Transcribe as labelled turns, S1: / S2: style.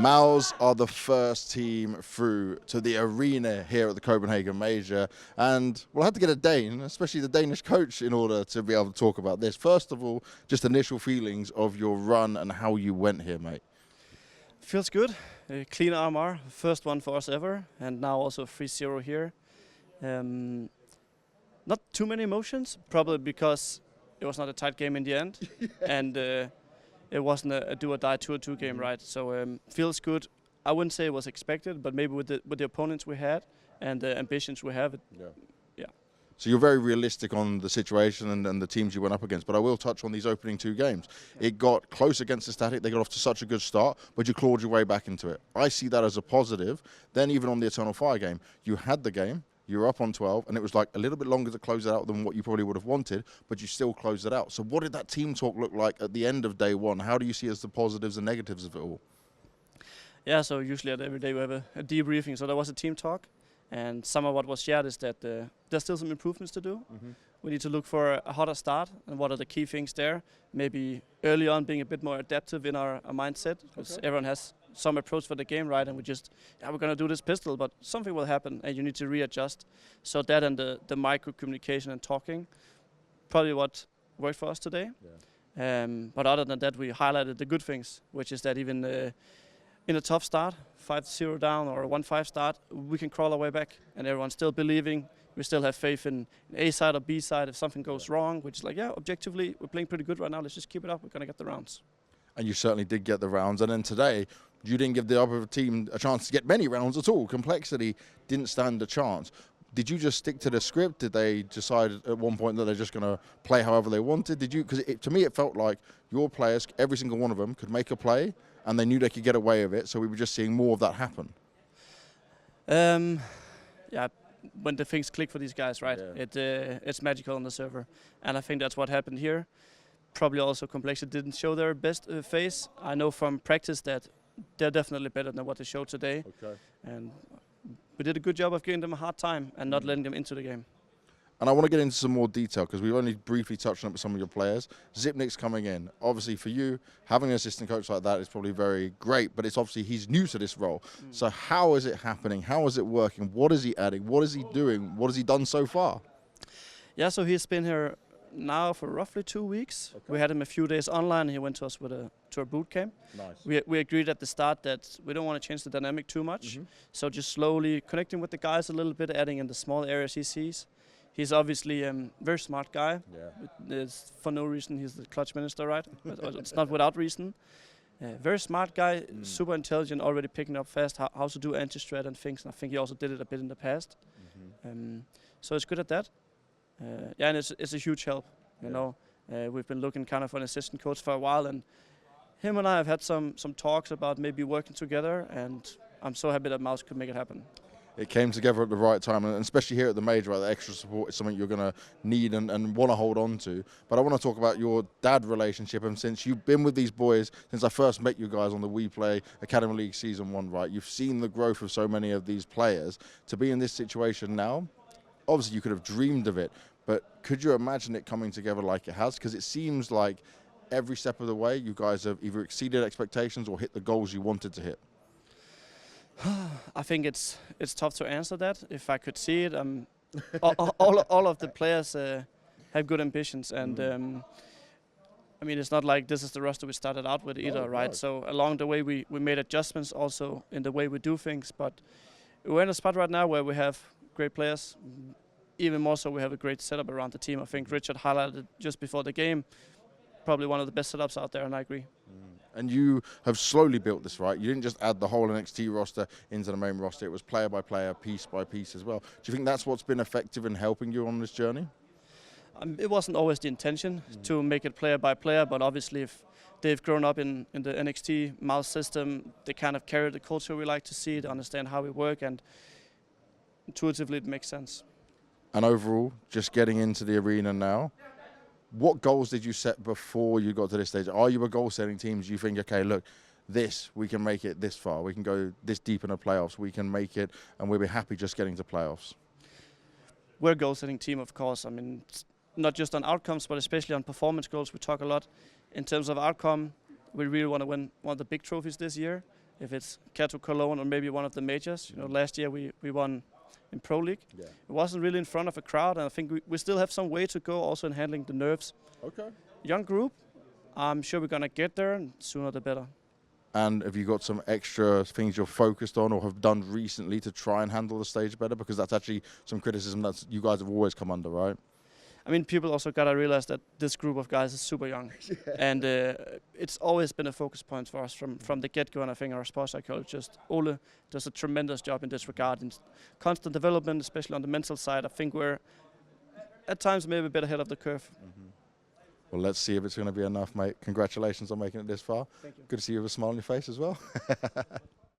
S1: Maus are the first team through to the arena here at the Copenhagen Major, and we'll have to get a Dane, especially the Danish coach, in order to be able to talk about this. First of all, just initial feelings of your run and how you went here, mate.
S2: Feels good. Clean RMR, first one for us ever, and now also 3-0 here. Not too many emotions, probably because it was not a tight game in the end, and it wasn't a do-or-die 2-2 game, right? So feels good. I wouldn't say it was expected, but maybe with the opponents we had and the ambitions we have, yeah.
S1: So you're very realistic on the situation and the teams you went up against, but I will touch on these opening two games. Yeah. It got close against the Static, they got off to such a good start, but you clawed your way back into it. I see that as a positive. Then even on the Eternal Fire game, you had the game, you were up on 12, and it was like a little bit longer to close it out than what you probably would have wanted, but you still closed it out. So what did that team talk look like at the end of day one? How do you see as the positives and negatives of it all?
S2: Yeah, so usually every day we have a debriefing, so there was a team talk. And some of what was shared is that there's still some improvements to do. We need to look for a hotter start, and what are the key things there? Maybe early on being a bit more adaptive in our mindset, because everyone has some approach for the game, right? And we just, we're going to do this pistol, but something will happen, and you need to readjust. So that and the micro communication and talking, probably what worked for us today. Yeah. But other than that, we highlighted the good things, which is that even in a tough start, 5-0 down or a 1-5 start, we can crawl our way back, and everyone's still believing. We still have faith in A side or B side. If something goes wrong, which is like, yeah, objectively, we're playing pretty good right now. Let's just keep it up. We're going to get the rounds.
S1: And you certainly did get the rounds. And then today, you didn't give the other team a chance to get many rounds at all. Complexity didn't stand a chance. Did you just stick to the script? Did they decide at one point that they're just going to play however they wanted? Did you? Because to me, it felt like your players, every single one of them, could make a play, and they knew they could get away with it, so we were just seeing more of that happen.
S2: Yeah, when the things click for these guys, right? Yeah. It's magical on the server, and I think that's what happened here. Probably also Complexity didn't show their best face. I know from practice that they're definitely better than what they showed today. Okay. And we did a good job of giving them a hard time and not letting them into the game.
S1: And I want to get into some more detail because we've only briefly touched on it with some of your players. Zipnik's coming in. Obviously for you, having an assistant coach like that is probably very great, but it's obviously he's new to this role. So how is it happening? How is it working? What is he adding? What is he doing? What has he done so far?
S2: Yeah, so he's been here now for roughly 2 weeks. Okay. We had him a few days online. He went to us to a boot camp. Nice. We agreed at the start that we don't want to change the dynamic too much. So just slowly connecting with the guys a little bit, adding in the small areas he sees. He's obviously a very smart guy. Yeah. For no reason, he's the clutch minister, right? It's not without reason. Very smart guy, super intelligent, already picking up fast how to do anti-strat and things. And I think he also did it a bit in the past. So it's good at that. Yeah, and it's a huge help. You know, we've been looking kind of for an assistant coach for a while, and him and I have had some talks about maybe working together. And I'm so happy that Maus could make it happen.
S1: It came together at the right time, and especially here at the Major, right, the extra support is something you're going to need and want to hold on to. But I want to talk about your dad relationship, and since you've been with these boys since I first met you guys on the We Play Academy League Season 1, right, you've seen the growth of so many of these players. To be in this situation now, obviously you could have dreamed of it, but could you imagine it coming together like it has? Because it seems like every step of the way you guys have either exceeded expectations or hit the goals you wanted to hit.
S2: I think it's tough to answer that. If I could see it, all of the players have good ambitions, and I mean, it's not like this is the roster we started out with either, right? So along the way we made adjustments also in the way we do things, but we're in a spot right now where we have great players. Even more so, we have a great setup around the team. I think Richard highlighted just before the game, probably one of the best setups out there, and I agree.
S1: And you have slowly built this, right? You didn't just add the whole NXT roster into the main roster. It was player by player, piece by piece as well. Do you think that's what's been effective in helping you on this journey?
S2: It wasn't always the intention to make it player by player, but obviously if they've grown up in the NXT Maus system, they kind of carry the culture we like to see, to understand how we work, and intuitively it makes sense.
S1: And overall, just getting into the arena now, what goals did you set before you got to this stage? Are you a goal-setting team? Do you think, okay, look, we can make it this far. We can go this deep in the playoffs. We can make it, and we'll be happy just getting to playoffs.
S2: We're a goal-setting team, of course. I mean, not just on outcomes, but especially on performance goals. We talk a lot in terms of outcome. We really want to win one of the big trophies this year, if it's Kato Cologne or maybe one of the majors. You know, last year we won in Pro League.
S1: Yeah.
S2: It wasn't really in front of a crowd, and I think we still have some way to go also in handling the nerves.
S1: Okay.
S2: Young group, I'm sure we're gonna get there, and sooner the better.
S1: And have you got some extra things you're focused on or have done recently to try and handle the stage better? Because that's actually some criticism that you guys have always come under, right?
S2: I mean, people also gotta realize that this group of guys is super young, and it's always been a focus point for us from the get-go. And I think our sports psychologist Ole does a tremendous job in this regard, in constant development, especially on the mental side. I think we're at times maybe a bit ahead of the curve.
S1: Well, let's see if it's going to be enough, mate. Congratulations on making it this far.
S2: Thank you.
S1: Good to see you with a smile on your face as well.